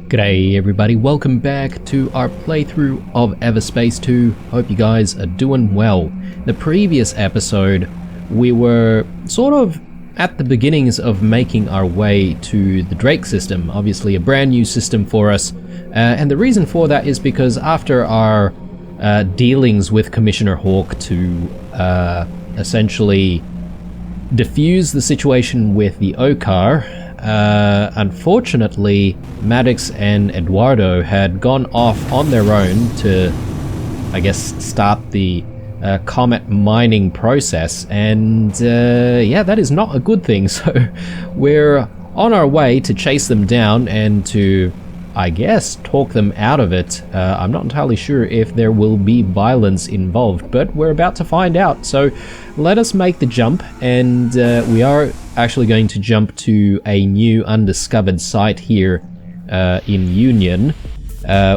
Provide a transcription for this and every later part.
G'day everybody, welcome back to our playthrough of Everspace 2. Hope you guys are doing well. The previous episode, we were sort of at the beginnings of making our way to the Drake system, obviously a brand new system for us. And the reason for that is because after our dealings with Commissioner Hawk to essentially diffuse the situation with the Okar, unfortunately, Maddox and Eduardo had gone off on their own to, I guess, start the comet mining process, and yeah, that is not a good thing. So we're on our way to chase them down and to, I guess, talk them out of it. I'm not entirely sure if there will be violence involved, but we're about to find out. So let us make the jump, and we are actually going to jump to a new undiscovered site here in Union,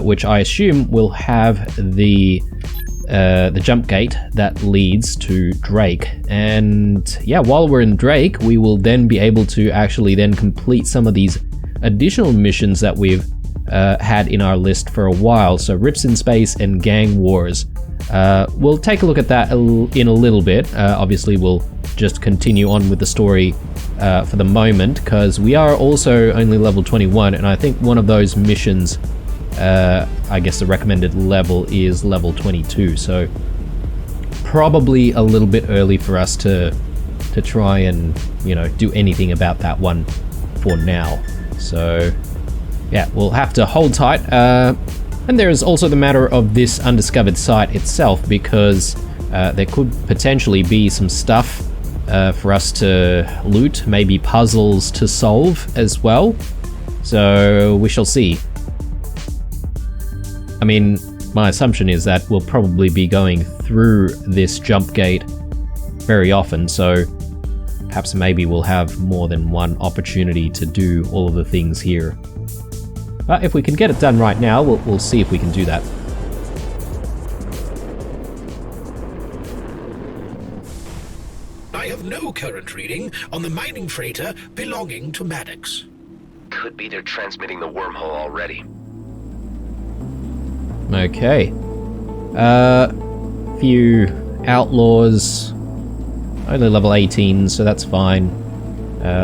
which I assume will have the jump gate that leads to Drake. And yeah, while we're in Drake, we will then be able to actually then complete some of these additional missions that we've had in our list for a while. So Rips in Space and Gang Wars. We'll take a look at that in a little bit. Obviously we'll just continue on with the story for the moment, because we are also only level 21, and I think one of those missions, I guess the recommended level is level 22, so probably a little bit early for us to try and, you know, do anything about that one for now. So yeah, we'll have to hold tight. And there is also the matter of this undiscovered site itself, because there could potentially be some stuff for us to loot, maybe puzzles to solve as well. So we shall see. I mean, my assumption is that we'll probably be going through this jump gate very often, so perhaps maybe we'll have more than one opportunity to do all of the things here. But if we can get it done right now, we'll see if we can do that. I have no current reading on the mining freighter belonging to Maddox. Could be they're transmitting the wormhole already. Okay. Few outlaws. Only level 18, so that's fine.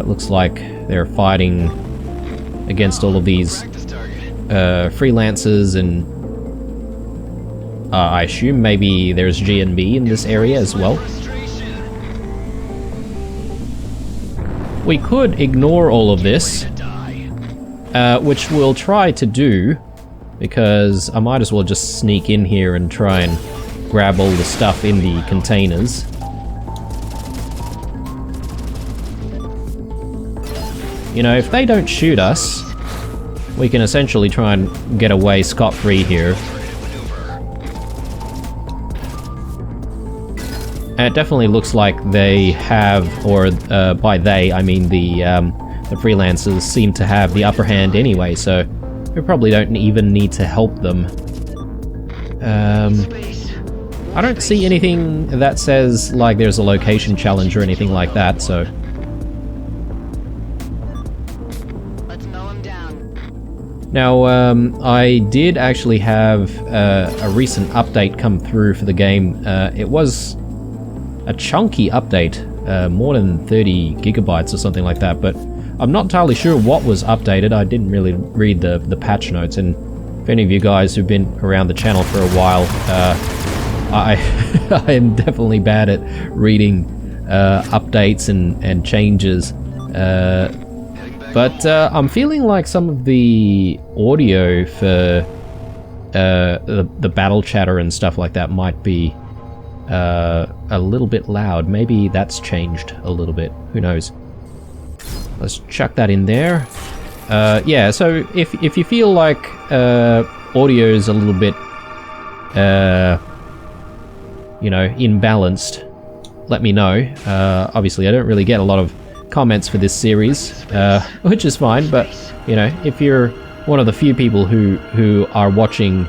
Looks like they're fighting against all of these freelancers, and I assume maybe there's GNB in this area as well. We could ignore all of this, which we'll try to do, because I might as well just sneak in here and try and grab all the stuff in the containers. You know, if they don't shoot us, we can essentially try and get away scot-free here. And it definitely looks like they have, or by they, I mean the freelancers seem to have the upper hand anyway, so we probably don't even need to help them. I don't see anything that says like there's a location challenge or anything like that, so... Now, I did actually have a recent update come through for the game. It was a chunky update, more than 30 gigabytes or something like that, but I'm not entirely sure what was updated. I didn't really read the patch notes, and if any of you guys who've been around the channel for a while, I am definitely bad at reading updates and changes. But I'm feeling like some of the audio for the battle chatter and stuff like that might be a little bit loud. Maybe that's changed a little bit. Who knows? Let's chuck that in there. Yeah, so if you feel like audio is a little bit, you know, imbalanced, let me know. Obviously, I don't really get a lot of comments for this series, which is fine, but you know, if you're one of the few people who are watching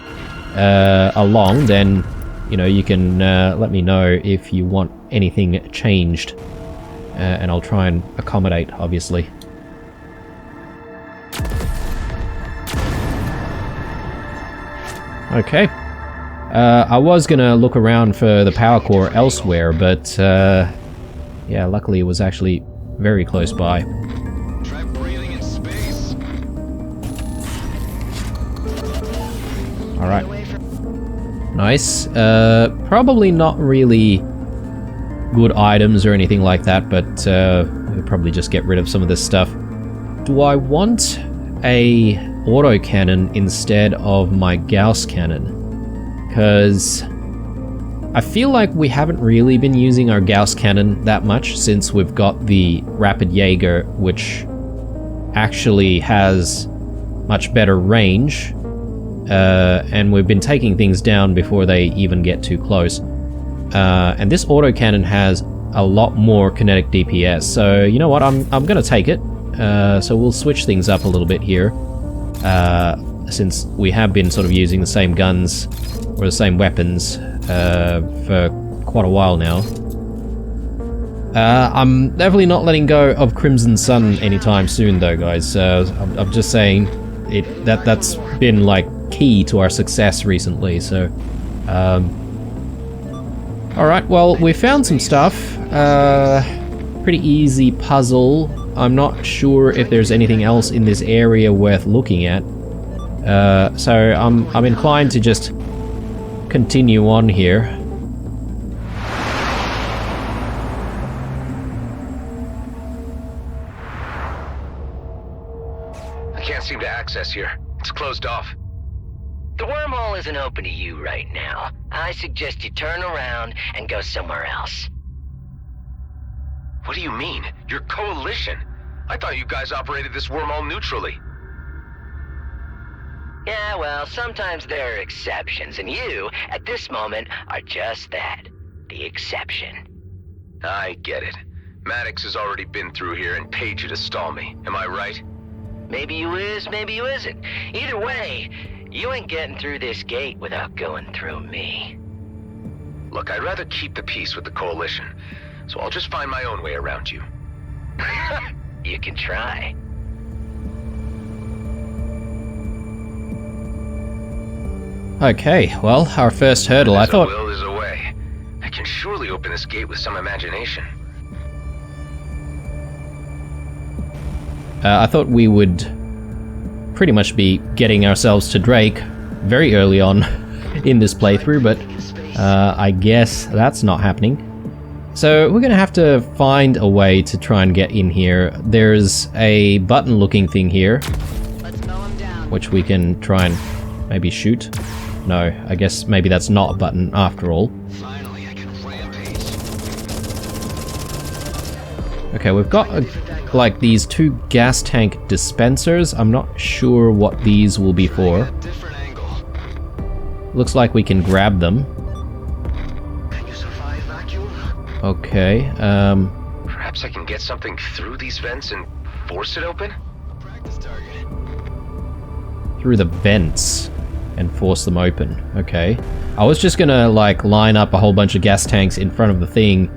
along, then you know, you can let me know if you want anything changed, and I'll try and accommodate, obviously. Okay. I was gonna look around for the power core elsewhere, but yeah, luckily it was actually very close by. Try breathing in space. Alright. Nice. Probably not really good items or anything like that, but we'll probably just get rid of some of this stuff. Do I want a autocannon instead of my Gauss cannon? Because I feel like we haven't really been using our Gauss cannon that much since we've got the Rapid Jaeger, which actually has much better range, and we've been taking things down before they even get too close. And this autocannon has a lot more kinetic DPS, so you know what, I'm gonna take it. So we'll switch things up a little bit here, since we have been sort of using the same guns, or the same weapons, for quite a while now. I'm definitely not letting go of Crimson Sun anytime soon though, guys. I'm just saying, that's been like key to our success recently, so... Alright, well, we found some stuff. Pretty easy puzzle. I'm not sure if there's anything else in this area worth looking at. So I'm inclined to just continue on here. I can't seem to access here. It's closed off. The wormhole isn't open to you right now. I suggest you turn around and go somewhere else. What do you mean? Your coalition? I thought you guys operated this wormhole neutrally. Yeah, well, sometimes there are exceptions, and you, at this moment, are just that. The exception. I get it. Maddox has already been through here and paid you to stall me. Am I right? Maybe you is, maybe you isn't. Either way, you ain't getting through this gate without going through me. Look, I'd rather keep the peace with the coalition, so I'll just find my own way around you. You can try. Okay, well, our first hurdle, I thought... There's a will, there's a way. I can surely open this gate with some imagination. I thought we would pretty much be getting ourselves to Drake very early on in this playthrough, but I guess that's not happening. So we're gonna have to find a way to try and get in here. There's a button-looking thing here, which we can try and maybe shoot. No, I guess maybe that's not a button after all. Finally, I can rampage. Okay, we've got like these 2 gas tank dispensers. I'm not sure what these will be for. Different angle. Looks like we can grab them. Can you survive vacuum? Okay, Perhaps I can get something through these vents and force it open? Practice target. through the vents and force them open. Okay. I was just gonna like line up a whole bunch of gas tanks in front of the thing,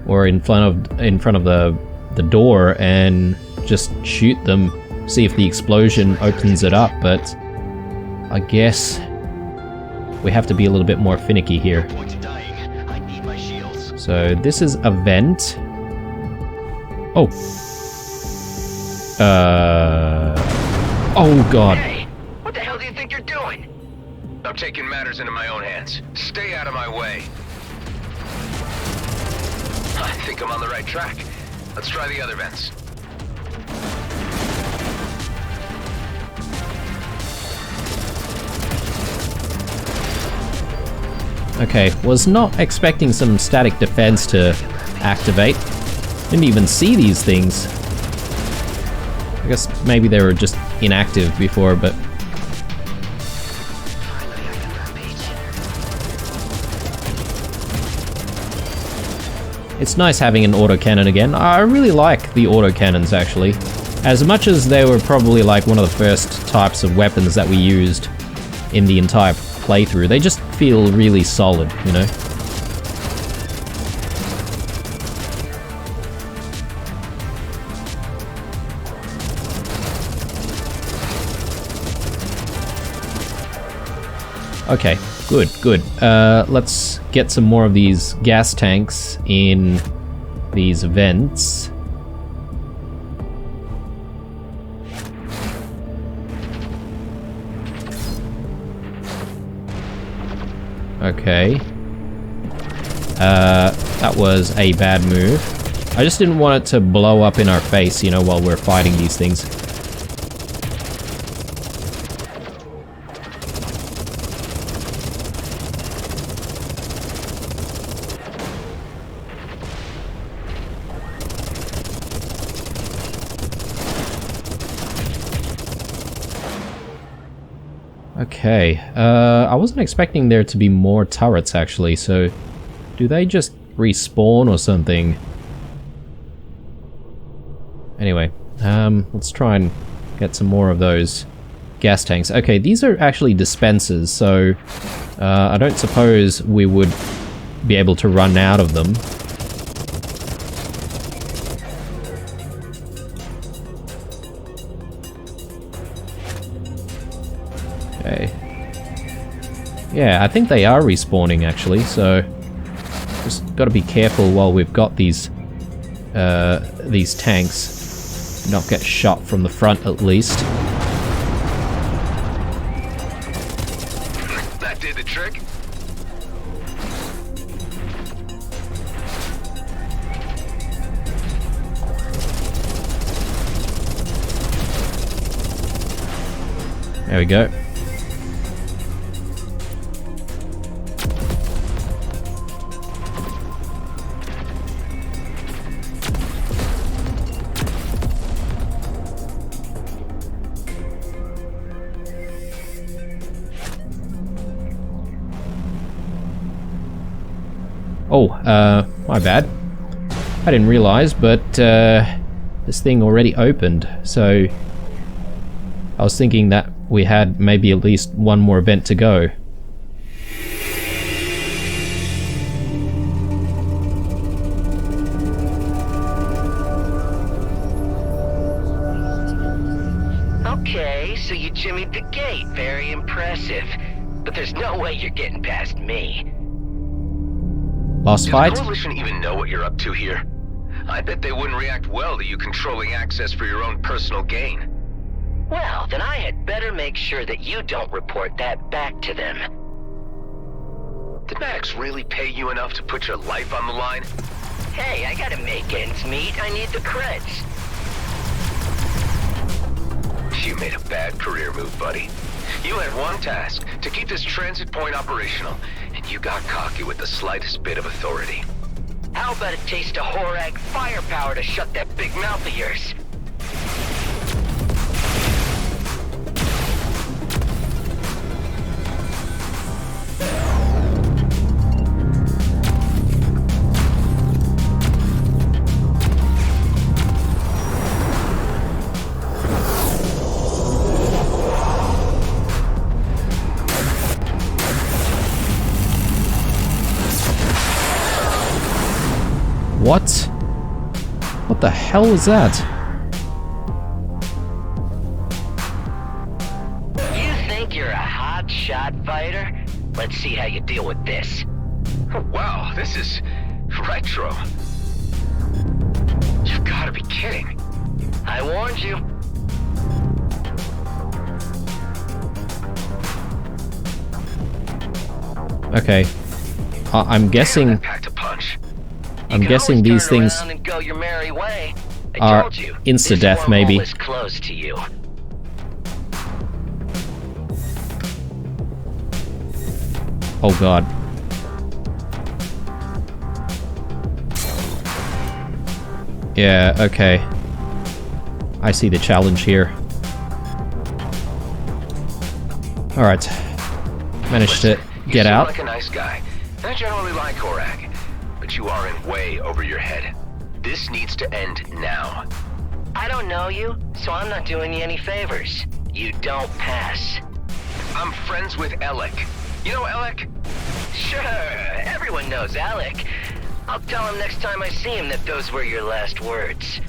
or in front of the door, and just shoot them, see if the explosion opens it up, but I guess we have to be a little bit more finicky here. So this is a vent. Oh. Oh god. Hey, what the hell do you think you're doing? I'm taking matters into my own hands. Stay out of my way. I think I'm on the right track. Let's try the other vents. Okay, was not expecting some static defense to activate. Didn't even see these things. I guess maybe they were just inactive before, but... It's nice having an autocannon again. I really like the autocannons, actually. As much as they were probably like one of the first types of weapons that we used in the entire playthrough, they just feel really solid, you know? Okay, good, good. Let's get some more of these gas tanks in these vents. Okay. That was a bad move. I just didn't want it to blow up in our face, you know, while we're fighting these things. Okay, I wasn't expecting there to be more turrets actually, so do they just respawn or something? Anyway, let's try and get some more of those gas tanks. Okay, these are actually dispensers, so I don't suppose we would be able to run out of them. Okay. Yeah, I think they are respawning actually, so just got to be careful while we've got these tanks, not get shot from the front at least. That did the trick. There we go. Oh, my bad. I didn't realize, but this thing already opened, so I was thinking that we had maybe at least one more event to go. Okay, so you jimmied the gate. Very impressive. But there's no way you're getting past me. Boss fight? Does the Coalition even know what you're up to here? I bet they wouldn't react well to you controlling access for your own personal gain. Well, then I had better make sure that you don't report that back to them. Did Maddox really pay you enough to put your life on the line? Hey, I gotta make ends meet. I need the creds. You made a bad career move, buddy. You had one task, to keep this transit point operational, and you got cocky with the slightest bit of authority. How about a taste of Horag firepower to shut that big mouth of yours? What? What the hell was that? You think you're a hot shot fighter? Let's see how you deal with this. Oh, wow, this is retro. You've got to be kidding. I warned you. Okay. I'm guessing... That packed a punch. I'm guessing these things and go your merry way. I are told you, insta-death, this wormhole maybe. is closed to you. Oh god. Yeah, okay. I see the challenge here. Alright. Managed to get out. You seem like a nice guy, and I generally like Horag, but you are in way over your head. This needs to end now. I don't know you, so I'm not doing you any favors. You don't pass. I'm friends with Alec. You know Alec? Sure, everyone knows Alec. I'll tell him next time I see him that those were your last words.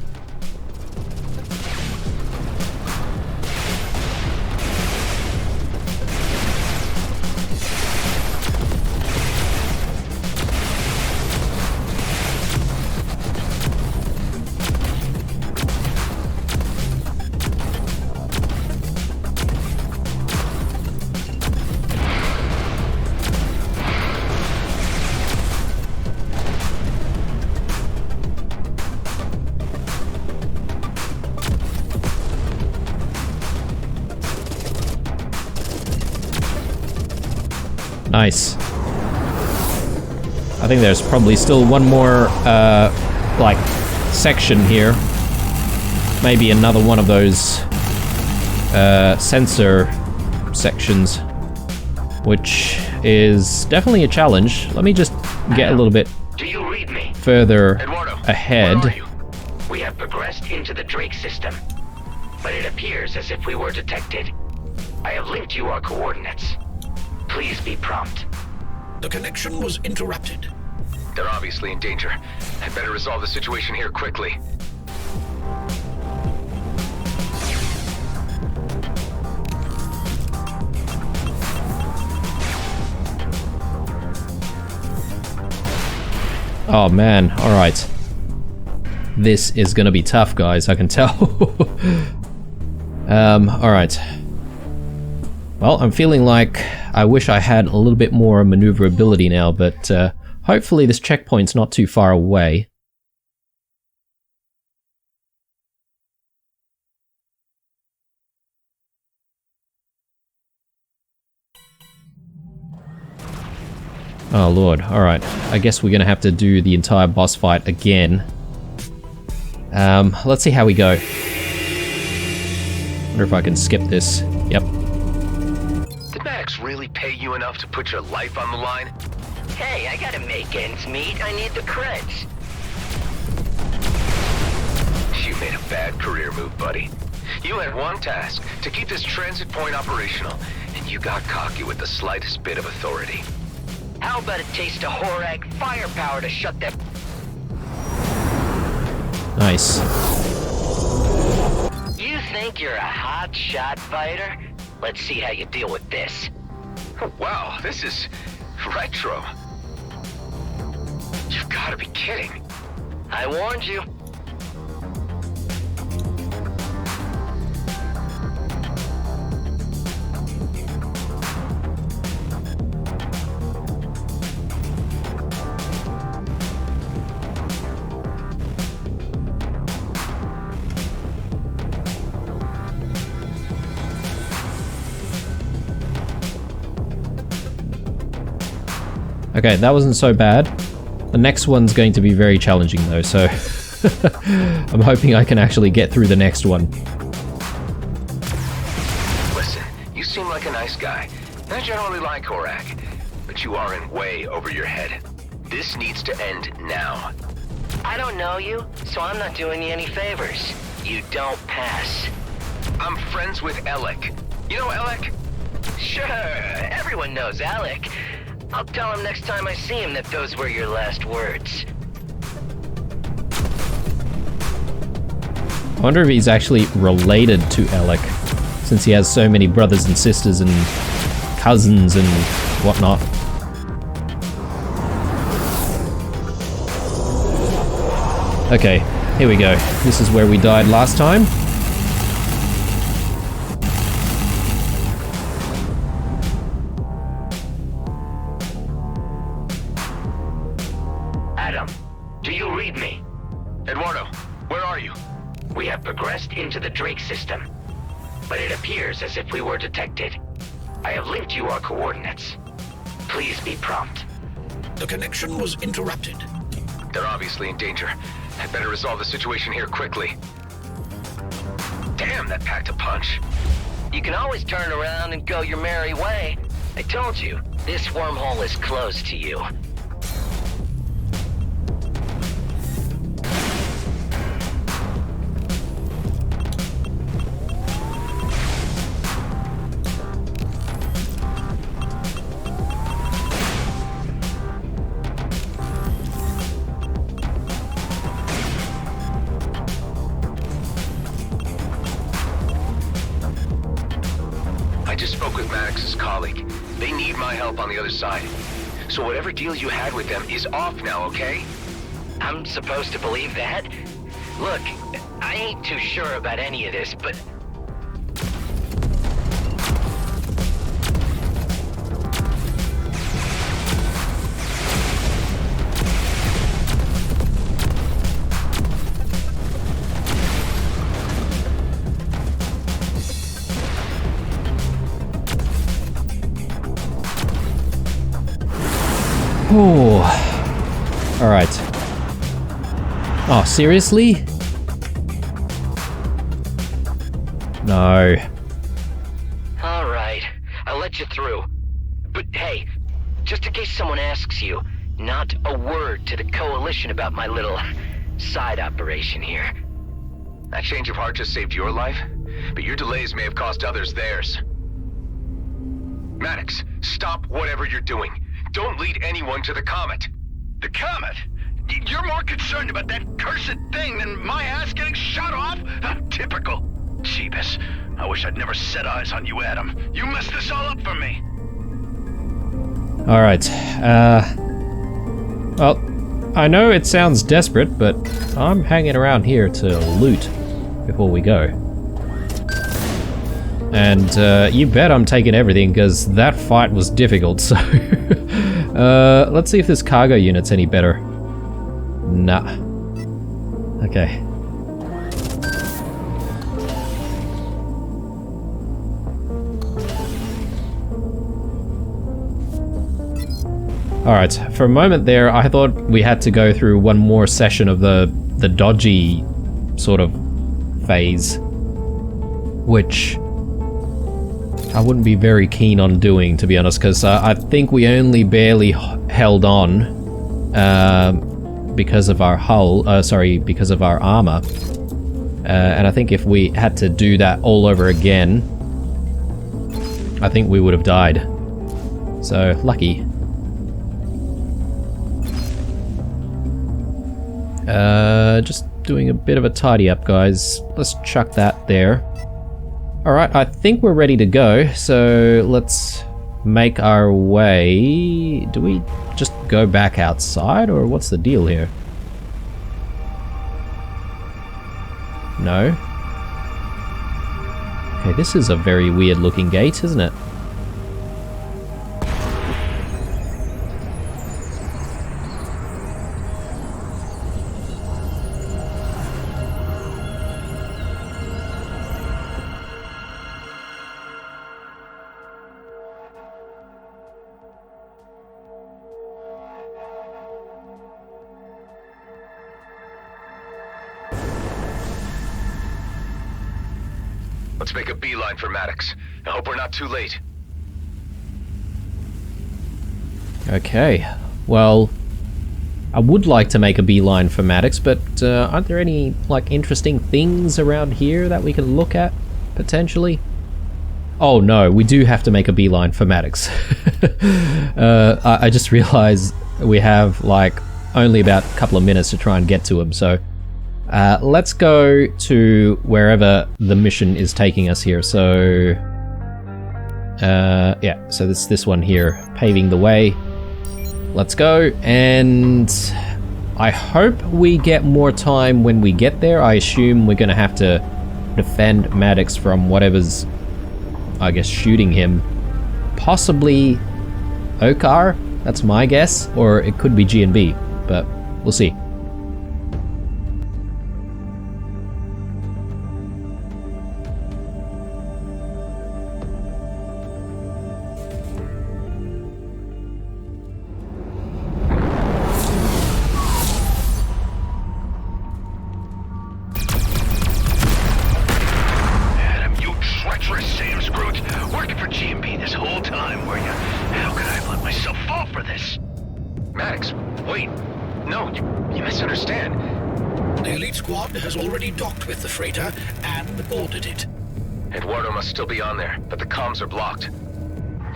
Nice. I think there's probably still one more, like, section here. Maybe another one of those, sensor sections. Which is definitely a challenge. Let me just get a little bit further ahead. Where are you? We have progressed into the Drake system, but it appears as if we were detected. I have linked you our coordinates. Please be prompt. The connection was interrupted. They're obviously in danger. I'd better resolve the situation here quickly. Oh man, alright. This is gonna be tough, guys, I can tell. Alright. Well, I'm feeling like I wish I had a little bit more maneuverability now, but hopefully this checkpoint's not too far away. Oh lord, alright. I guess we're gonna have to do the entire boss fight again. Let's see how we go. Wonder if I can skip this. Yep. Did Maddox really pay you enough to put your life on the line? Hey, I gotta make ends meet. I need the creds. You made a bad career move, buddy. You had one task, to keep this transit point operational, and you got cocky with the slightest bit of authority. How about a taste of Horag firepower to shut that? Nice. You think you're a hot shot fighter? Let's see how you deal with this. Wow, this is retro. You've got to be kidding. I warned you. Okay, that wasn't so bad. The next one's going to be very challenging though, so I'm hoping I can actually get through the next one. Listen, you seem like a nice guy, and I generally like Horag, but you are in way over your head. This needs to end now. I don't know you, so I'm not doing you any favors. You don't pass. I'm friends with Alec. You know Alec? Sure, everyone knows Alec. I'll tell him next time I see him that those were your last words. I wonder if he's actually related to Alec, since he has so many brothers and sisters and cousins and whatnot. Okay, here we go. This is where we died last time. Adam, do you read me? Eduardo, where are you? We have progressed into the Drake system, but it appears as if we were detected. I have linked you our coordinates. Please be prompt. The connection was interrupted. They're obviously in danger. I'd better resolve the situation here quickly. Damn, that packed a punch. You can always turn around and go your merry way. I told you, this wormhole is closed to you. I just spoke with Maddox's colleague. They need my help on the other side. So whatever deal you had with them is off now, okay? I'm supposed to believe that? Look, I ain't too sure about any of this, but... Oh. Alright. Oh, seriously? No. Alright, I'll let you through. But hey, just in case someone asks you, not a word to the Coalition about my little side operation here. That change of heart just saved your life, but your delays may have cost others theirs. Maddox, stop whatever you're doing. Don't lead anyone to the Comet. The Comet? You're more concerned about that cursed thing than my ass getting shot off? Typical. Jeebus. I wish I'd never set eyes on you, Adam. You messed this all up for me. Alright, well, I know it sounds desperate, but I'm hanging around here to loot before we go. And you bet I'm taking everything, because that fight was difficult, so... let's see if this cargo unit's any better. Nah. Okay. Alright, for a moment there, I thought we had to go through one more session of the dodgy sort of phase, which I wouldn't be very keen on doing, to be honest, because I think we only barely held on because of our hull, because of our armor. And I think if we had to do that all over again, I think we would have died. So, lucky. Just doing a bit of a tidy up, guys. Let's chuck that there. Alright, I think we're ready to go, so let's make our way. Do we just go back outside, or what's the deal here? No? Okay, this is a very weird looking gate, isn't it? Let's make a beeline for Maddox. I hope we're not too late. Okay, well, I would like to make a beeline for Maddox, but aren't there any, like, interesting things around here that we can look at, potentially? Oh no, we do have to make a beeline for Maddox. I just realized we have, like, only about a couple of minutes to try and get to him, so... let's go to wherever the mission is taking us here. So, yeah, so this one here, paving the way. Let's go, and I hope we get more time when we get there. I assume we're gonna have to defend Maddox from whatever's, I guess, shooting him. Possibly Okar, that's my guess, or it could be G&B, but we'll see. Still be on there, but the comms are blocked.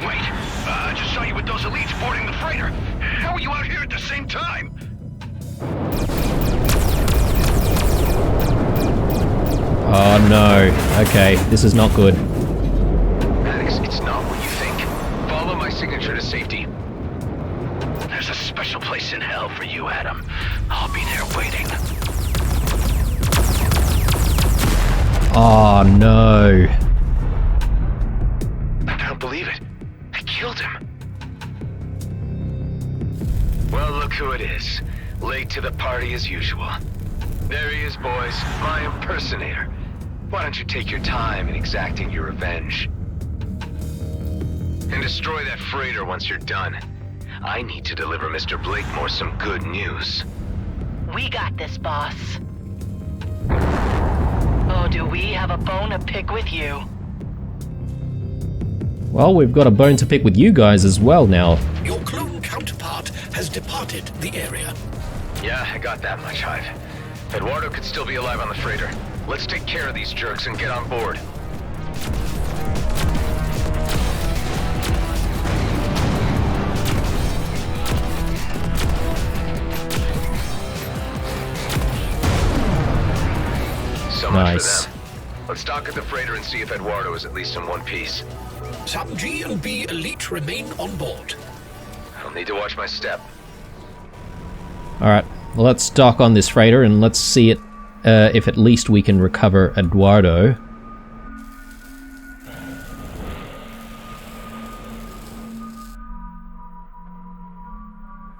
Wait, I just saw you with those elites boarding the freighter. How are you out here at the same time? Oh no, okay, this is not good. Maddox, it's not what you think. Follow my signature to safety. There's a special place in hell for you, Adam. I'll be there waiting. Oh no. Believe it. I killed him. Well, look who it is. Late to the party as usual. There he is, boys. My impersonator. Why don't you take your time in exacting your revenge? And destroy that freighter once you're done. I need to deliver Mr. Blakemore some good news. We got this, boss. Oh, do we have a bone to pick with you? Well, we've got a bone to pick with you guys as well now. Your clone counterpart has departed the area. Yeah, I got that much, Hive. Eduardo could still be alive on the freighter. Let's take care of these jerks and get on board. So much Nice. for them. Let's dock at the freighter and see if Eduardo is at least in one piece. Some G&B elite remain on board. I'll need to watch my step. Alright, well, let's dock on this freighter and let's see it, if at least we can recover Eduardo.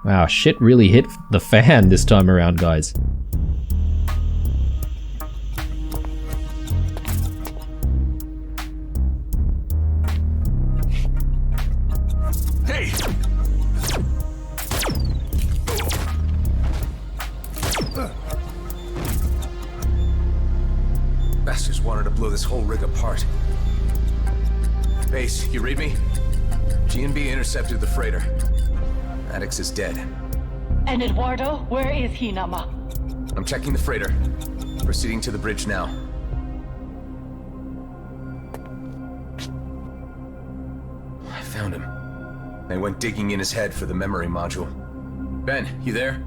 Wow, shit really hit the fan this time around, guys. Hey! Bastards wanted to blow this whole rig apart. Base, you read me? G&B intercepted the freighter. Maddox is dead. And Eduardo, where is he, Nama? I'm checking the freighter. Proceeding to the bridge now. I found him. They went digging in his head for the memory module. Ben, you there?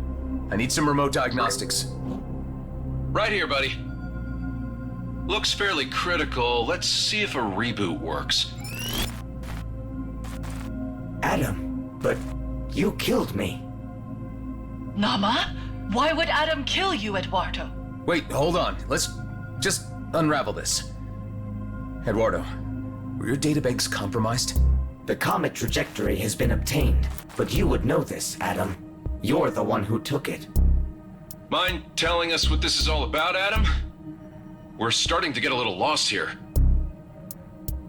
I need some remote diagnostics. Right here, buddy. Looks fairly critical. Let's see if a reboot works. Adam, but you killed me. Nama? Why would Adam kill you, Eduardo? Wait, hold on. Let's just unravel this. Eduardo, were your databanks compromised? The comet trajectory has been obtained, but you would know this, Adam. You're the one who took it. Mind telling us what this is all about, Adam? We're starting to get a little lost here.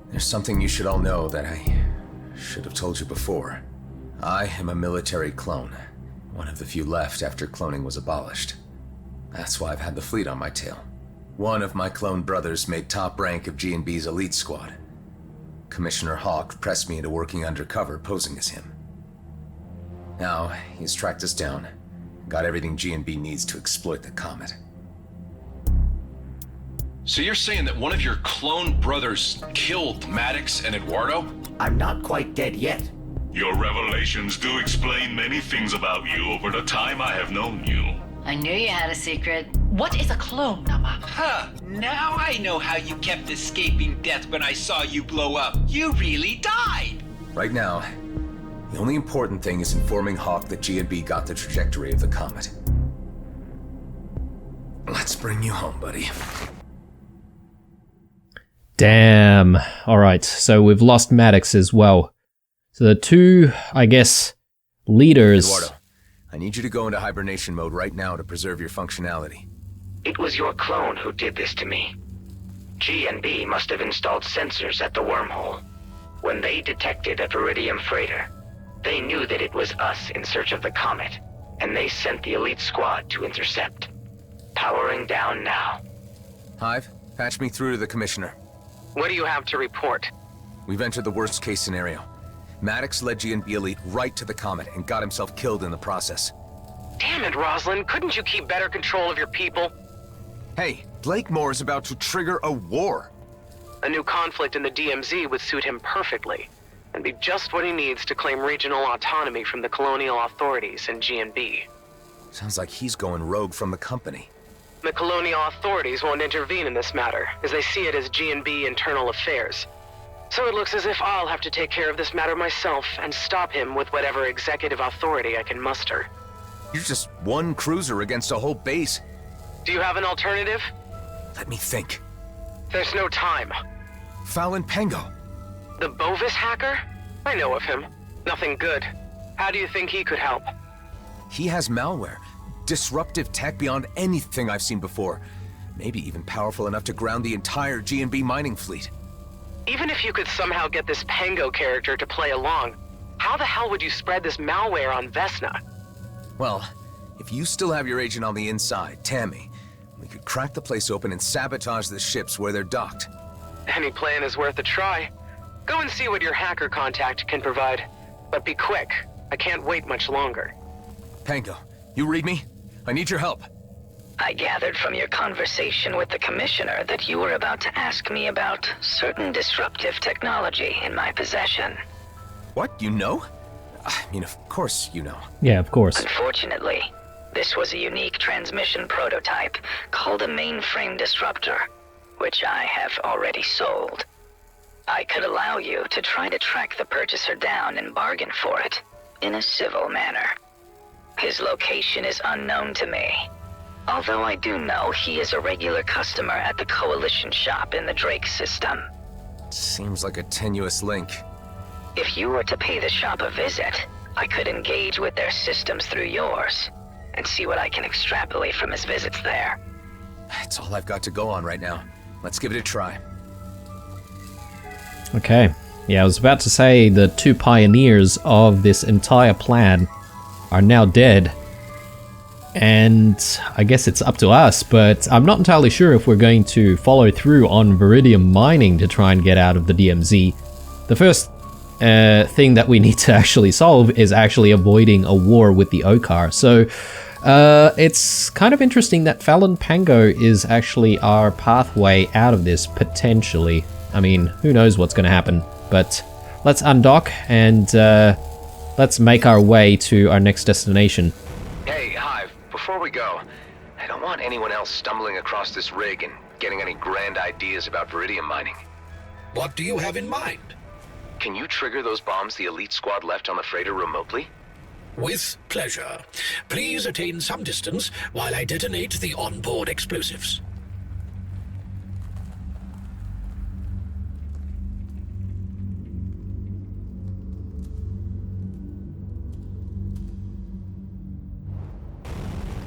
There's something you should all know that I should have told you before. I am a military clone, one of the few left after cloning was abolished. That's why I've had the fleet on my tail. One of my clone brothers made top rank of G&B's elite squad. Commissioner Hawk pressed me into working undercover, posing as him. Now, he's tracked us down, got everything G&B needs to exploit the comet. So you're saying that one of your clone brothers killed Maddox and Eduardo? I'm not quite dead yet. Your revelations do explain many things about you over the time I have known you. I knew you had a secret. What is a clone, Nama? Huh, now I know how you kept escaping death when I saw you blow up. You really died! Right now, the only important thing is informing Hawk that G&B got the trajectory of the comet. Let's bring you home, buddy. Damn. Alright, so we've lost Maddox as well. So the two, I guess, leaders... Eduardo, I need you to go into hibernation mode right now to preserve your functionality. It was your clone who did this to me. G&B must have installed sensors at the wormhole. When they detected a Viridium freighter, they knew that it was us in search of the comet, and they sent the elite squad to intercept. Powering down now. Hive, patch me through to the Commissioner. What do you have to report? We've entered the worst case scenario. Maddox led G&B elite right to the comet and got himself killed in the process. Damn it, Rosalind, couldn't you keep better control of your people? Hey, Blakemore is about to trigger a war. A new conflict in the DMZ would suit him perfectly, and be just what he needs to claim regional autonomy from the colonial authorities and G&B. Sounds like he's going rogue from the company. The colonial authorities won't intervene in this matter, as they see it as G&B internal affairs. So it looks as if I'll have to take care of this matter myself and stop him with whatever executive authority I can muster. You're just one cruiser against a whole base. Do you have an alternative? Let me think. There's no time. Fallon Pango. The Bovis hacker? I know of him. Nothing good. How do you think he could help? He has malware. Disruptive tech beyond anything I've seen before. Maybe even powerful enough to ground the entire G&B mining fleet. Even if you could somehow get this Pango character to play along, How the hell would you spread this malware on Vesna? Well, if you still have your agent on the inside, Tammy, we could crack the place open and sabotage the ships where they're docked. Any plan is worth a try. Go and see what your hacker contact can provide. But be quick. I can't wait much longer. Pango, you read me? I need your help. I gathered from your conversation with the Commissioner that you were about to ask me about certain disruptive technology in my possession. What? You know? I mean, of course you know. Yeah, of course. Unfortunately, this was a unique transmission prototype called a mainframe disruptor, which I have already sold. I could allow you to try to track the purchaser down and bargain for it in a civil manner. His location is unknown to me, although I do know he is a regular customer at the Coalition shop in the Drake system. Seems like a tenuous link. If you were to pay the shop a visit, I could engage with their systems through yours and see what I can extrapolate from his visits there. That's all I've got to go on right now. Let's give it a try. Okay. Yeah, I was about to say the two pioneers of this entire plan are now dead. And I guess it's up to us, but I'm not entirely sure if we're going to follow through on Viridium mining to try and get out of the DMZ. The first thing that we need to actually solve is actually avoiding a war with the Okar. So it's kind of interesting that Fallon Pango is actually our pathway out of this, potentially. I mean, who knows what's going to happen, but let's undock and let's make our way to our next destination. Hey, Hive, before we go, I don't want anyone else stumbling across this rig and getting any grand ideas about Viridium mining. What do you have in mind? Can you trigger those bombs the elite squad left on the freighter remotely? With pleasure. Please attain some distance while I detonate the onboard explosives.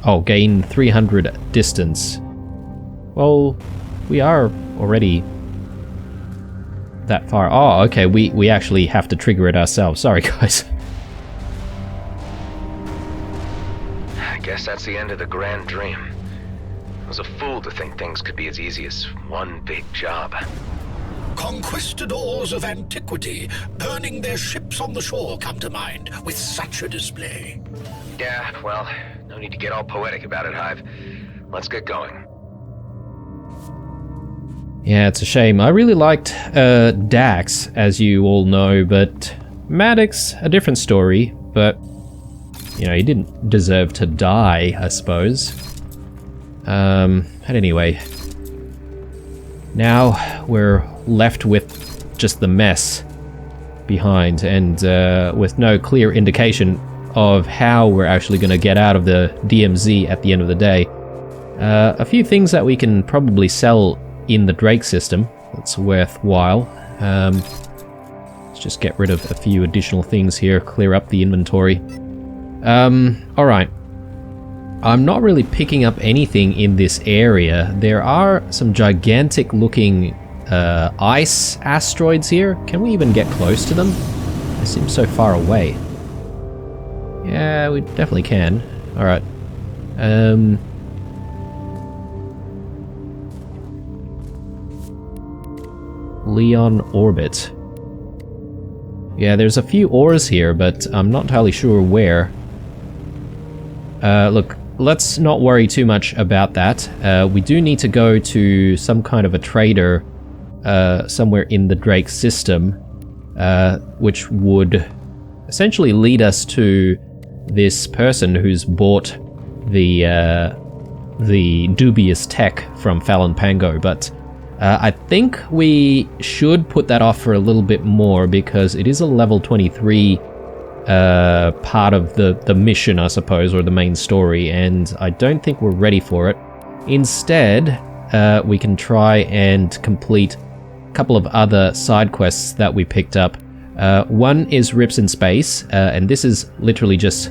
Oh, gain 300 distance. Well, we are already that far. Oh, okay, we actually have to trigger it ourselves. Sorry, guys. I guess that's the end of the grand dream. I was a fool to think things could be as easy as one big job. Conquistadors of antiquity, burning their ships on the shore, come to mind with such a display. Yeah, well, no need to get all poetic about it, Hive. Let's get going. Yeah, it's a shame. I really liked Dax, as you all know, but Maddox, a different story, but, you know, he didn't deserve to die, I suppose. But anyway, now we're left with just the mess behind, and with no clear indication of how we're actually going to get out of the DMZ at the end of the day. A few things that we can probably sell in the Drake system. That's worthwhile. Let's just get rid of a few additional things here, clear up the inventory. Alright. I'm not really picking up anything in this area. There are some gigantic looking ice asteroids here. Can we even get close to them? They seem so far away. Yeah, we definitely can. Alright. Leon Orbit. Yeah, there's a few ores here, but I'm not entirely sure where. Look, let's not worry too much about that. We do need to go to some kind of a trader somewhere in the Drake system, which would essentially lead us to this person who's bought the dubious tech from Fallon Pango, but I think we should put that off for a little bit more because it is a level 23 part of the mission, I suppose, or the main story, and I don't think we're ready for it. Instead, we can try and complete a couple of other side quests that we picked up. One is Rips in Space, and this is literally just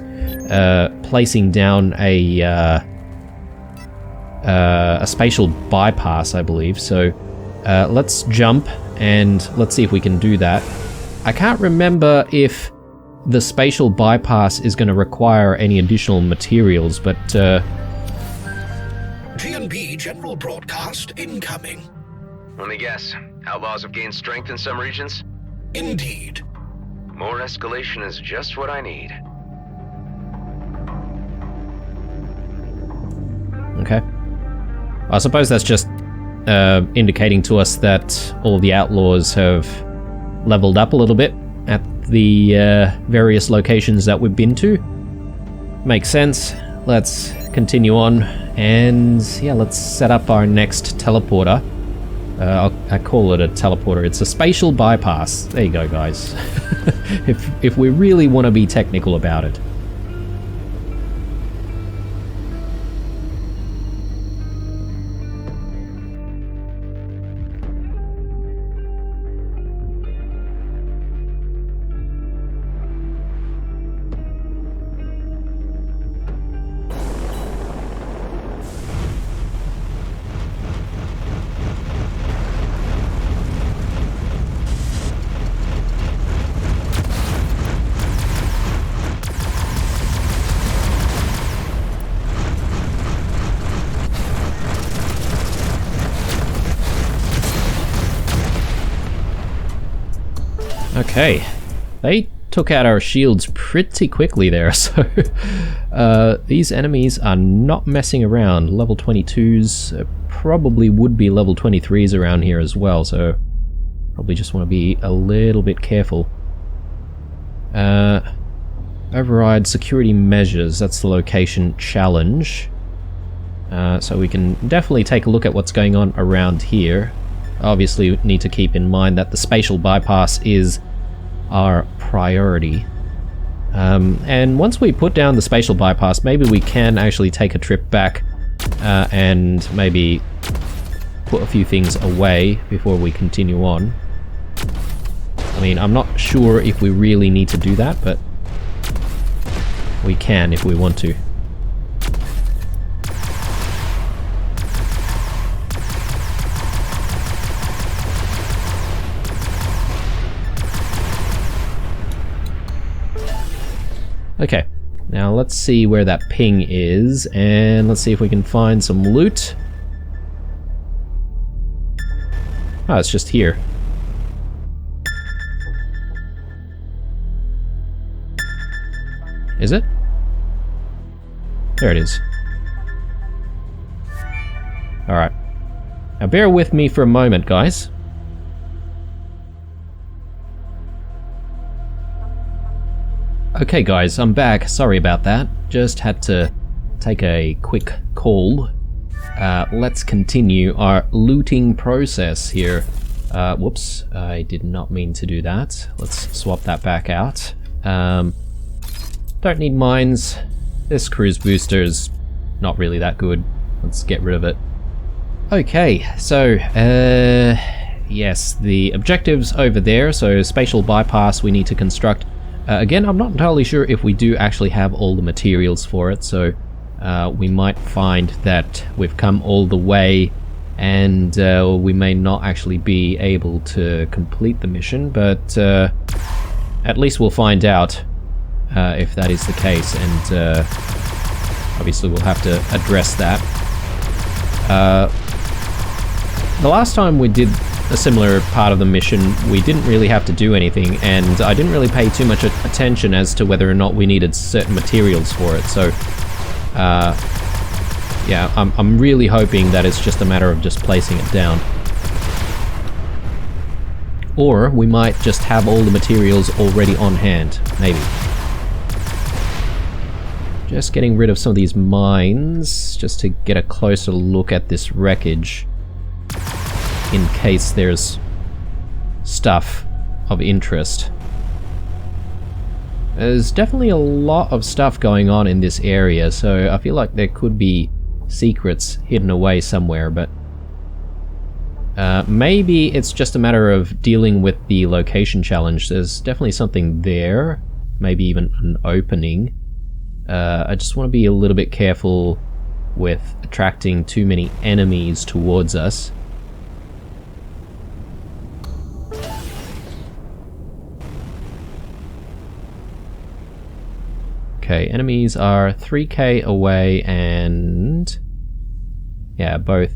placing down a spatial bypass, I believe. So let's jump and let's see if we can do that. I can't remember if the spatial bypass is going to require any additional materials, but G&B General Broadcast incoming. Let me guess. Outlaws have gained strength in some regions? Indeed. More escalation is just what I need. Okay. I suppose that's just indicating to us that all the outlaws have leveled up a little bit at the various locations that we've been to. Makes sense. Let's continue on, and yeah, let's set up our next teleporter. I call it a teleporter. It's a spatial bypass. There you go, guys. if we really want to be technical about it. Okay, they took out our shields pretty quickly there, so these enemies are not messing around. Level 22s probably would be level 23s around here as well, so probably just want to be a little bit careful. Override security measures, that's the location challenge. So we can definitely take a look at what's going on around here. Obviously, we need to keep in mind that the spatial bypass is our priority. And once we put down the spatial bypass, maybe we can actually take a trip back and maybe put a few things away before we continue on. I mean, I'm not sure if we really need to do that, but we can if we want to. Okay, now let's see where that ping is, and let's see if we can find some loot. Oh, it's just here. Is it? There it is. Alright. Now bear with me for a moment, guys. Okay guys, I'm back. Sorry about that. Just had to take a quick call. Let's continue our looting process here. Whoops, I did not mean to do that. Let's swap that back out. Don't need mines. This cruise booster's not really that good. Let's get rid of it. Okay, so, yes, the objectives over there. So spatial bypass we need to construct. Again, I'm not entirely sure if we do actually have all the materials for it, so we might find that we've come all the way and we may not actually be able to complete the mission, but at least we'll find out if that is the case, and obviously we'll have to address that. The last time we did a similar part of the mission, we didn't really have to do anything, and I didn't really pay too much attention as to whether or not we needed certain materials for it, so yeah, I'm really hoping that it's just a matter of just placing it down. Or we might just have all the materials already on hand, maybe. Just getting rid of some of these mines, just to get a closer look at this wreckage, in case there's stuff of interest. There's definitely a lot of stuff going on in this area, so I feel like there could be secrets hidden away somewhere, but maybe it's just a matter of dealing with the location challenge. There's definitely something there, maybe even an opening. I just want to be a little bit careful with attracting too many enemies towards us. Okay, enemies are 3k away and... yeah, both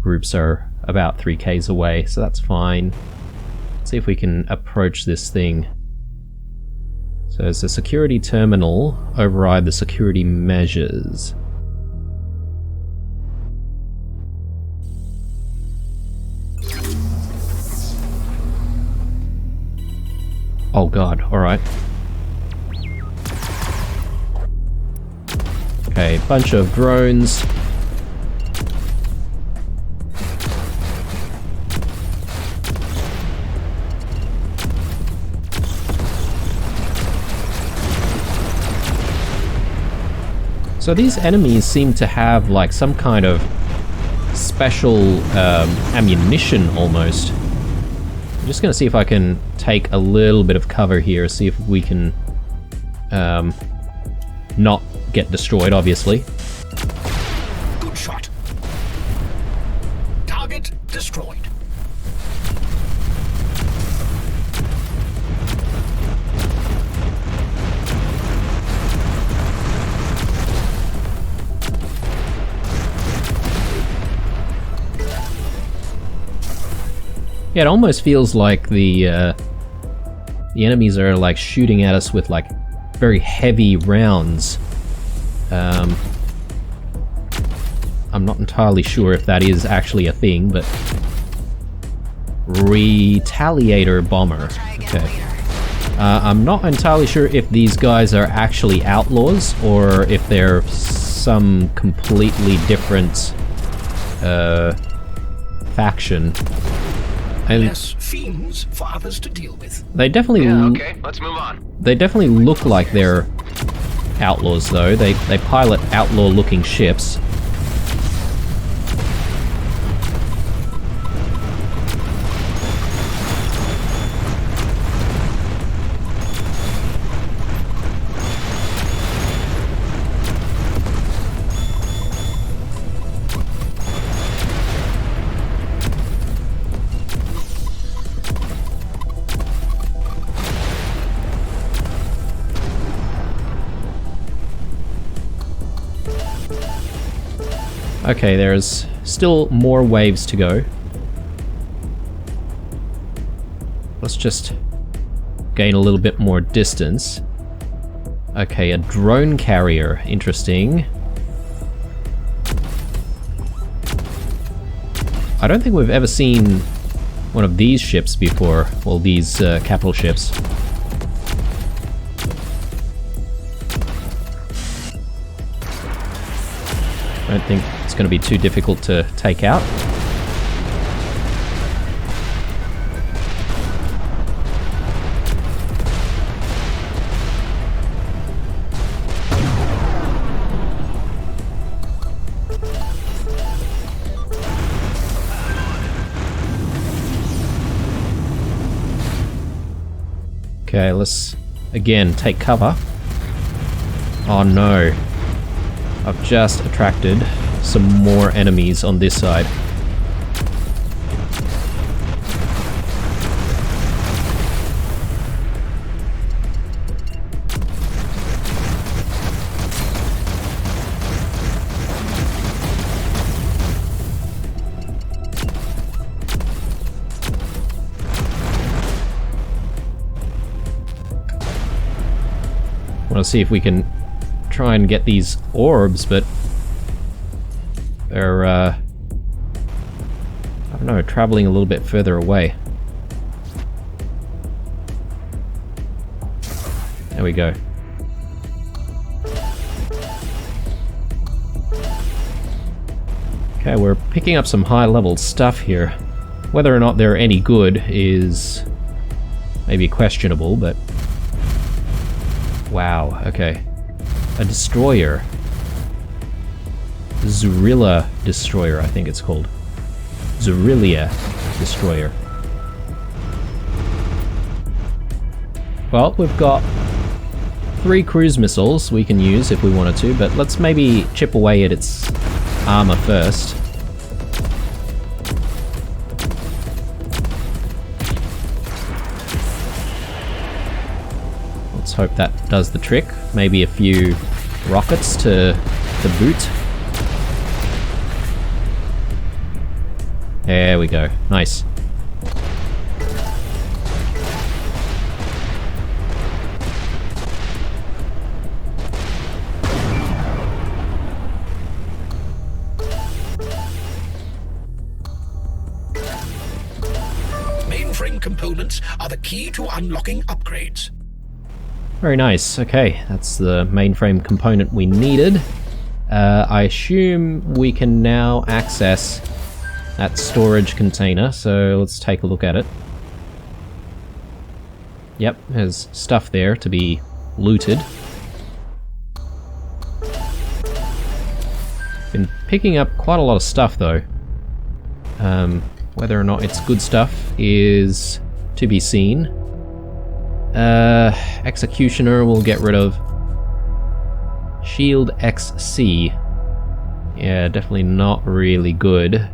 groups are about 3k's away, so that's fine. Let's see if we can approach this thing. So there's a security terminal, override the security measures. Oh god, alright. Okay, bunch of drones. So these enemies seem to have like some kind of special ammunition almost. I'm just gonna see if I can take a little bit of cover here, see if we can not get destroyed, obviously. Good shot. Target destroyed. Yeah, it almost feels like the enemies are like shooting at us with like very heavy rounds. I'm not entirely sure if that is actually a thing, but... Retaliator bomber. Okay. I'm not entirely sure if these guys are actually outlaws, or if they're some completely different faction. Less fiends for others to deal with. They definitely... Yeah, okay, let's move on. They definitely look like they're outlaws, though. They pilot outlaw-looking ships. Okay, there's still more waves to go. Let's just gain a little bit more distance. Okay, a drone carrier. Interesting. I don't think we've ever seen one of these ships before. Well, these capital ships. I don't think it's going to be too difficult to take out. Okay, let's again take cover. Oh no. I've just attracted some more enemies on this side. I want to see if we can try and get these orbs, but they're, I don't know, traveling a little bit further away. There we go. Okay, we're picking up some high-level stuff here. Whether or not they're any good is maybe questionable, but... Wow, okay. A destroyer. Zurilla Destroyer, I think it's called. Zurilia Destroyer. Well, we've got 3 cruise missiles we can use if we wanted to, but let's maybe chip away at its armor first. Let's hope that does the trick. Maybe a few rockets to boot. There we go. Nice. Mainframe components are the key to unlocking upgrades. Very nice. Okay, that's the mainframe component we needed. I assume we can now access that storage container, so let's take a look at it. Yep, there's stuff there to be looted. Been picking up quite a lot of stuff though. Whether or not it's good stuff is to be seen. Executioner we'll get rid of. Shield XC. Yeah, definitely not really good.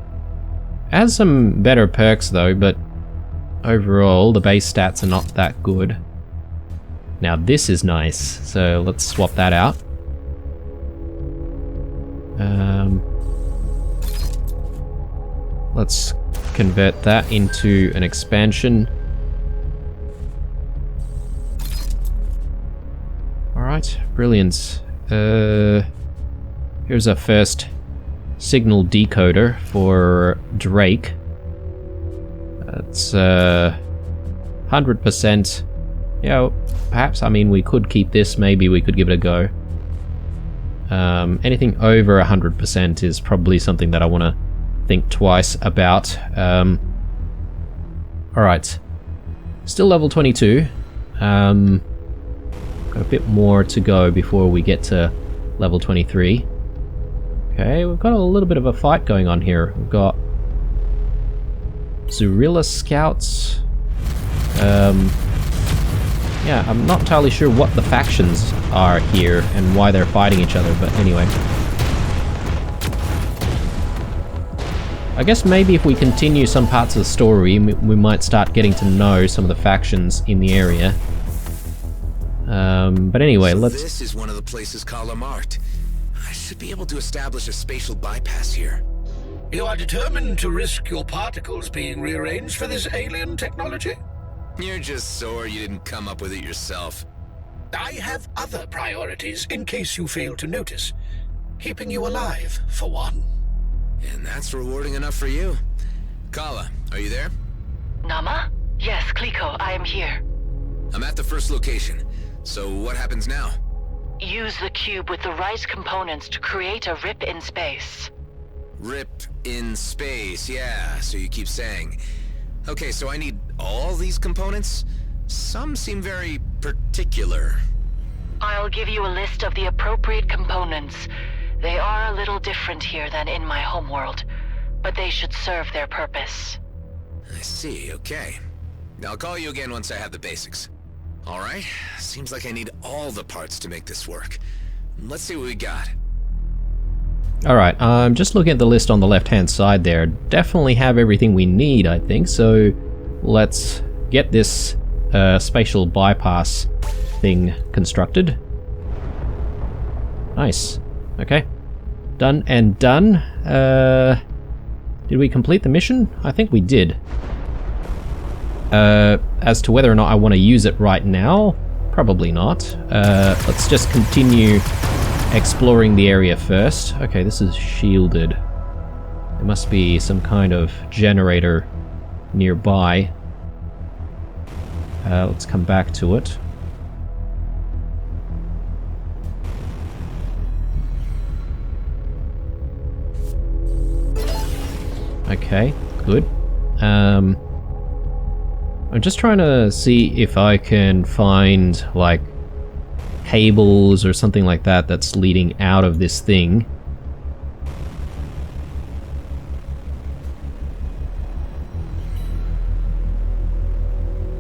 Has some better perks though, but overall the base stats are not that good. Now this is nice, so let's swap that out. Let's convert that into an expansion. Alright, brilliant. Here's our first signal decoder for Drake. That's 100%. Yeah, perhaps, I mean, we could keep this, maybe we could give it a go. Anything over 100% is probably something that I want to think twice about. Alright. Still level 22. Got a bit more to go before we get to level 23. Okay, we've got a little bit of a fight going on here. We've got Zurilla Scouts. Yeah, I'm not entirely sure what the factions are here and why they're fighting each other, but anyway. I guess maybe if we continue some parts of the story, we might start getting to know some of the factions in the area. But anyway, let's... This is one of the places Kala marked. I should be able to establish a spatial bypass here. You are determined to risk your particles being rearranged for this alien technology? You're just sore you didn't come up with it yourself. I have other priorities in case you fail to notice. Keeping you alive, for one. And that's rewarding enough for you. Kala, are you there? Nama? Yes, Kliko, I am here. I'm at the first location. So what happens now? Use the cube with the right components to create a rip in space. Rip in space, yeah, so you keep saying. Okay, so I need all these components? Some seem very particular. I'll give you a list of the appropriate components. They are a little different here than in my homeworld, but they should serve their purpose. I see, okay. I'll call you again once I have the basics. Alright, seems like I need all the parts to make this work. Let's see what we got. Alright, I'm just looking at the list on the left-hand side there. Definitely have everything we need, I think, so let's get this spatial bypass thing constructed. Nice. Okay. Done and done. Did we complete the mission? I think we did. As to whether or not I want to use it right now, probably not. Let's just continue exploring the area first. Okay, this is shielded. There must be some kind of generator nearby. Let's come back to it. Okay, good. I'm just trying to see if I can find, like, cables or something like that that's leading out of this thing.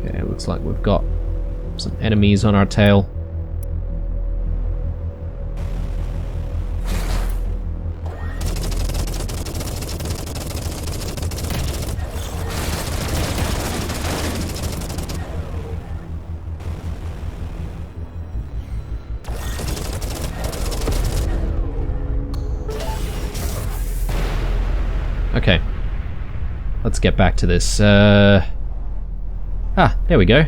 Okay, looks like we've got some enemies on our tail. get back to this. There we go.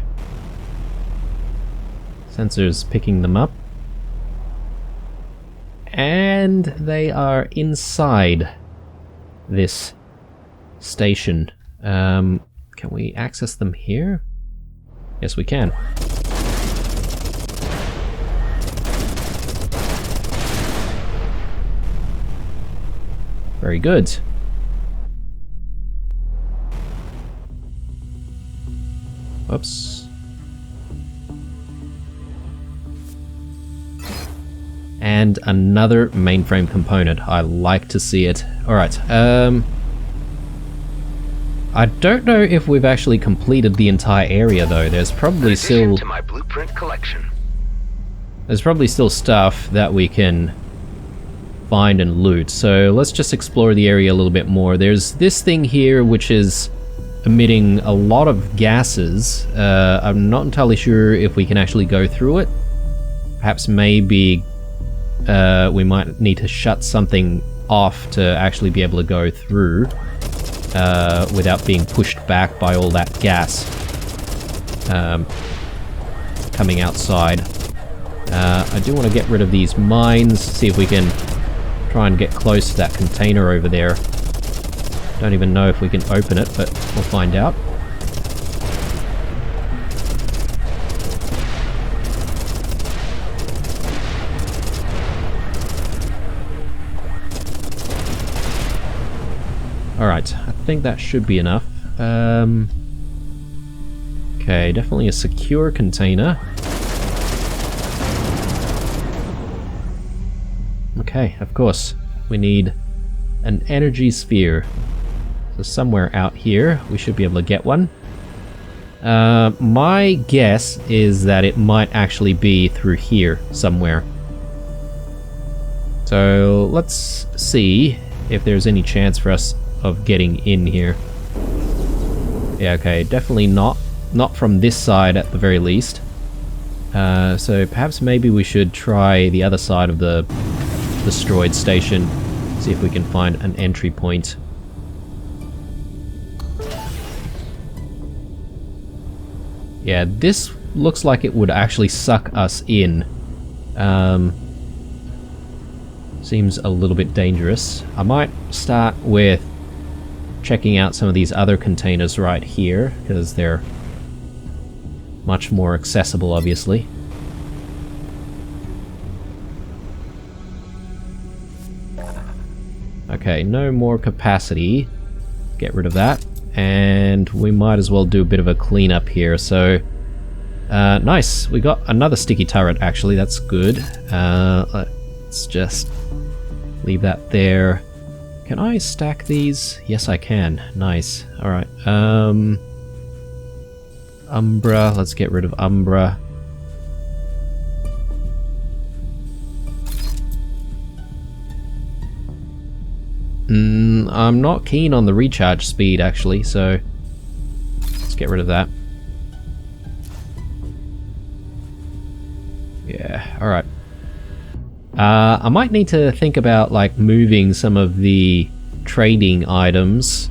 Sensors picking them up. And they are inside this station. Can we access them here? Yes, we can. Very good. Whoops. And another mainframe component. I like to see it. Alright, I don't know if we've actually completed the entire area though. There's probably still... to my blueprint collection. There's probably still stuff that we can find and loot. So let's just explore the area a little bit more. There's this thing here which is emitting a lot of gases. I'm not entirely sure if we can actually go through it. Perhaps maybe we might need to shut something off to actually be able to go through without being pushed back by all that gas coming outside. I do want to get rid of these mines, see if we can try and get close to that container over there. Don't even know if we can open it, but we'll find out. Alright, I think that should be enough. Okay, definitely a secure container. Okay, of course, we need an energy sphere. So somewhere out here, we should be able to get one. My guess is that it might actually be through here somewhere. So let's see if there's any chance for us of getting in here. Yeah, okay, definitely not from this side at the very least. So perhaps maybe we should try the other side of the destroyed station, see if we can find an entry point. Yeah, this looks like it would actually suck us in. Seems a little bit dangerous. I might start with checking out some of these other containers right here, because they're much more accessible, obviously. Okay, no more capacity. Get rid of that. And we might as well do a bit of a cleanup here. So, nice. We got another sticky turret, actually. That's good. Let's just leave that there. Can I stack these? Yes, I can. Nice. Alright. Umbra. Let's get rid of Umbra. I'm not keen on the recharge speed, actually, so let's get rid of that. Yeah, alright. I might need to think about, like, moving some of the trading items,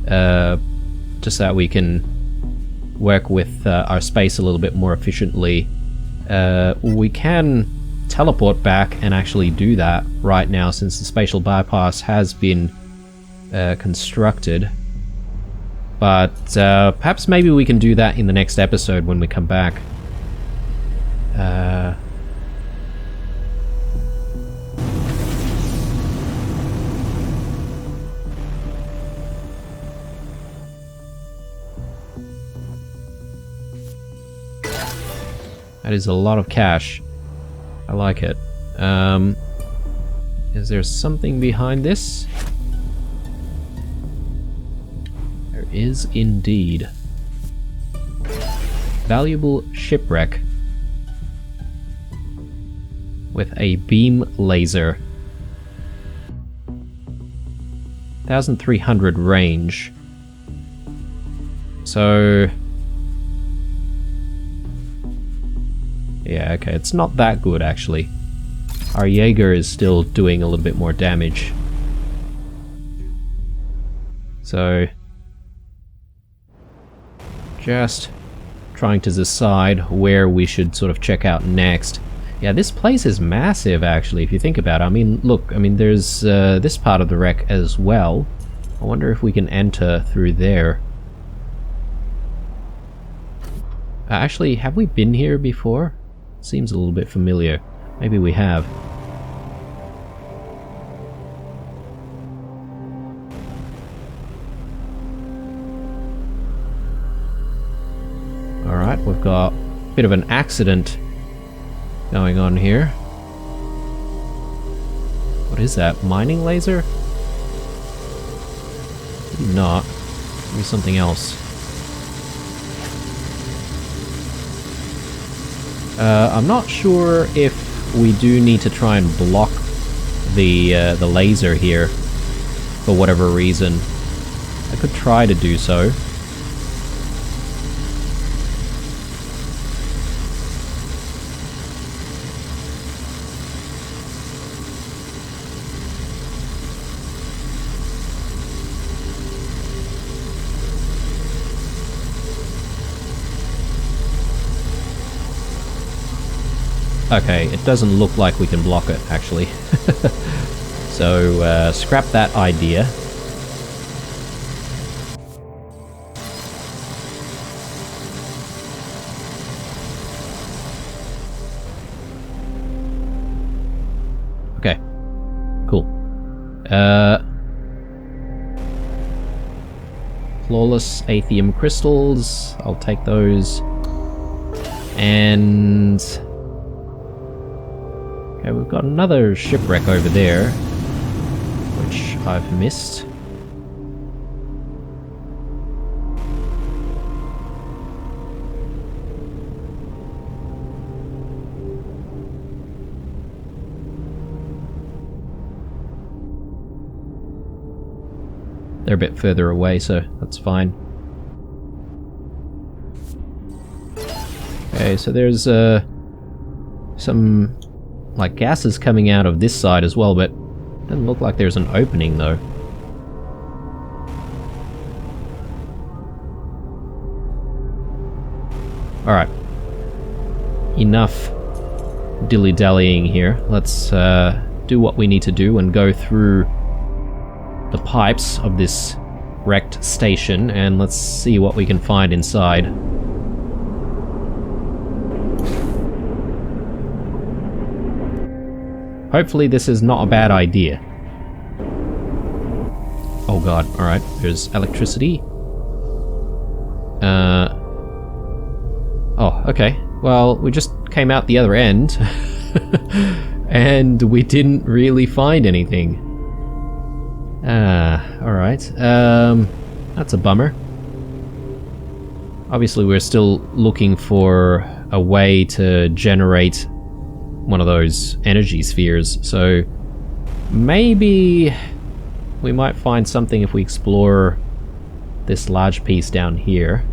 just so that we can work with our space a little bit more efficiently. We can teleport back and actually do that right now, since the spatial bypass has been constructed. But perhaps maybe we can do that in the next episode when we come back. That is a lot of cash. I like it. Is there something behind this? There is indeed. Valuable shipwreck with a beam laser. 1300 range. So... yeah, okay, it's not that good, actually. Our Jaeger is still doing a little bit more damage. So, Just trying to decide where we should sort of check out next. Yeah, this place is massive, actually, if you think about it. I mean, look, I mean, there's this part of the wreck as well. I wonder if we can enter through there. Actually, have we been here before? Seems a little bit familiar. Maybe we have. Alright, we've got a bit of an accident going on here. What is that? Mining laser? Maybe not. Maybe something else. I'm not sure if we do need to try and block the laser here for whatever reason. I could try to do so. Okay, it doesn't look like we can block it, actually. So, scrap that idea. Okay. Cool. Flawless Aethium crystals. I'll take those. And... okay, we've got another shipwreck over there, which I've missed. They're a bit further away, so that's fine. Okay, so there's some like gases coming out of this side as well, but it doesn't look like there's an opening though. Alright. Enough dilly-dallying here. Let's do what we need to do and go through the pipes of this wrecked station, and let's see what we can find inside. Hopefully this is not a bad idea. Oh god, alright, there's electricity. Oh, okay. Well, we just came out the other end. And we didn't really find anything. Alright. That's a bummer. Obviously we're still looking for a way to generate one of those energy spheres, so maybe we might find something if we explore this large piece down here.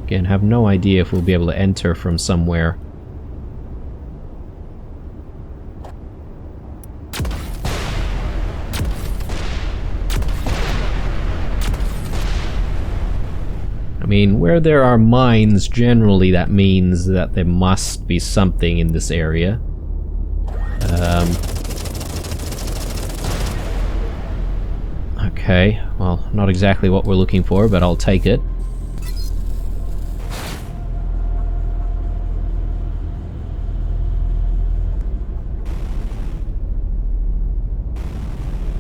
Again, have no idea if we'll be able to enter from somewhere. I mean, where there are mines, generally that means that there must be something in this area. Okay, well, not exactly what we're looking for, but I'll take it.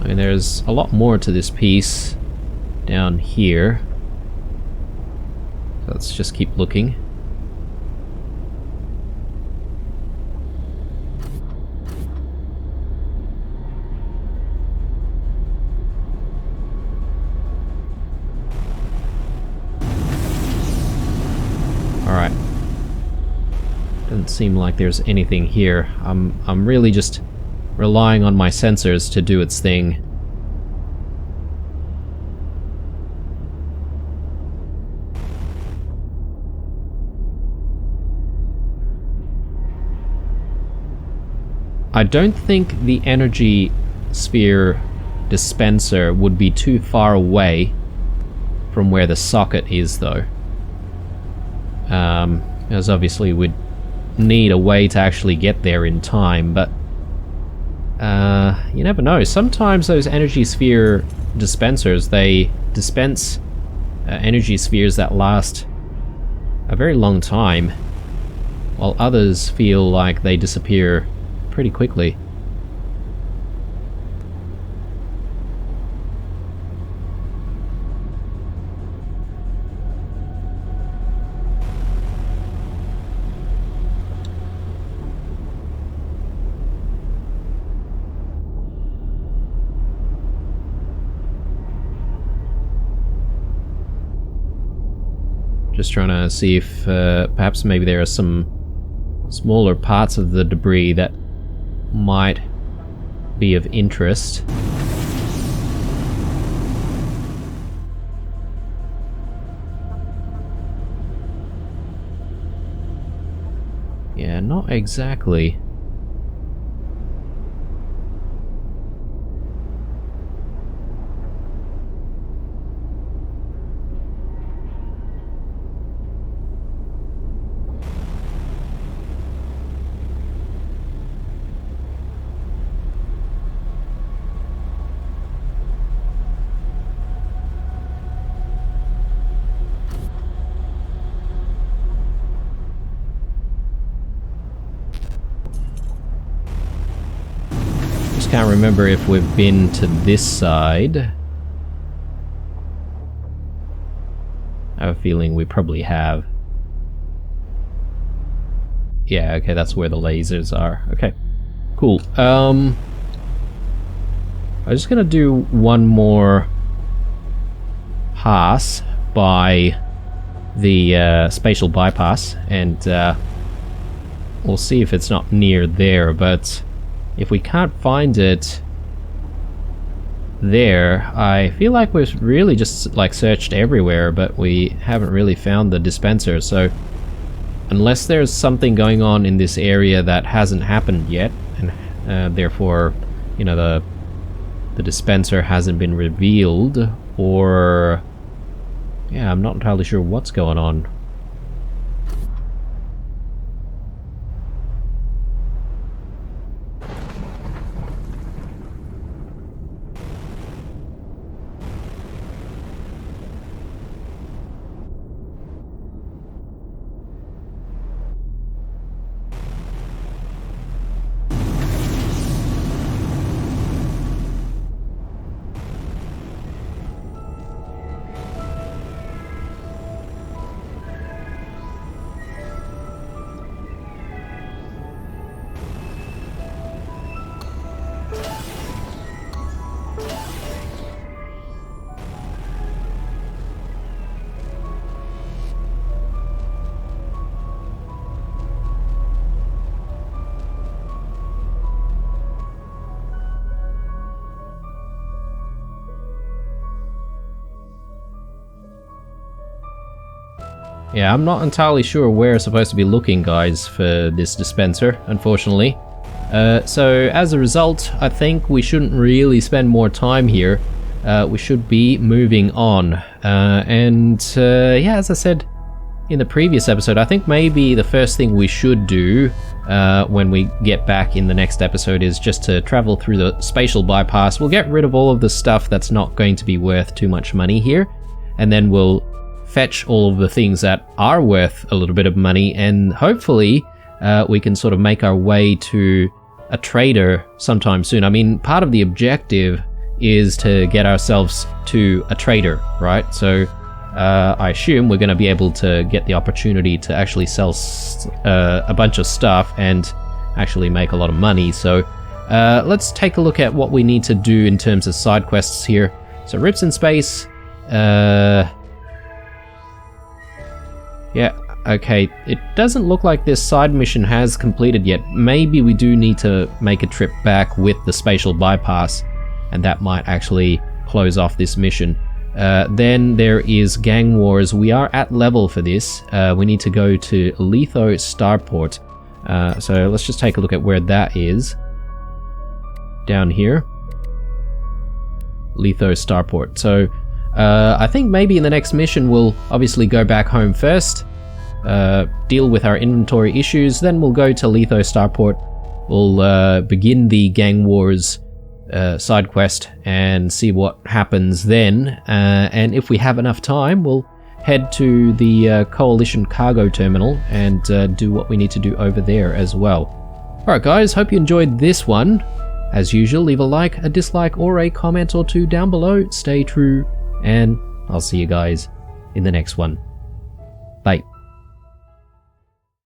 I mean, there's a lot more to this piece down here. Let's just keep looking. Alright. Doesn't seem like there's anything here. I'm really just relying on my sensors to do its thing. I don't think the energy sphere dispenser would be too far away from where the socket is, though. Because obviously we'd need a way to actually get there in time, but you never know. Sometimes those energy sphere dispensers, they dispense energy spheres that last a very long time, while others feel like they disappear pretty quickly. Just trying to see if perhaps maybe there are some smaller parts of the debris that might be of interest. Yeah, not exactly. Can't remember if we've been to this side. I have a feeling we probably have. Yeah, okay, that's where the lasers are. Okay, cool. I'm just gonna do one more pass by the spatial bypass, and we'll see if it's not near there, but if we can't find it there, I feel like we've really just like searched everywhere, but we haven't really found the dispenser. So unless there's something going on in this area that hasn't happened yet, and therefore, you know, the dispenser hasn't been revealed, or yeah, I'm not entirely sure what's going on. Yeah, I'm not entirely sure where we're supposed to be looking, guys, for this dispenser, unfortunately. So, as a result, I think we shouldn't really spend more time here. We should be moving on. Yeah, as I said in the previous episode, I think maybe the first thing we should do when we get back in the next episode is just to travel through the spatial bypass. We'll get rid of all of the stuff that's not going to be worth too much money here, and then we'll fetch all of the things that are worth a little bit of money, and hopefully we can sort of make our way to a trader sometime soon. I mean, part of the objective is to get ourselves to a trader, right? So I assume we're going to be able to get the opportunity to actually sell a bunch of stuff and actually make a lot of money. So let's take a look at what we need to do in terms of side quests here. So Rips in Space, yeah, okay, it doesn't look like this side mission has completed yet. Maybe we do need to make a trip back with the spatial bypass, and that might actually close off this mission. Then there is Gang Wars. We are at level for this. We need to go to Letho Starport. So let's just take a look at where that is. Down here. Litho Starport. So I think maybe in the next mission we'll obviously go back home first, deal with our inventory issues, then we'll go to Litho Starport. We'll begin the Gang Wars side quest and see what happens then. And if we have enough time, we'll head to the Coalition cargo terminal and do what we need to do over there as well. Alright guys, hope you enjoyed this one. As usual, leave a like, a dislike, or a comment or two down below. Stay true, and I'll see you guys in the next one. Bye.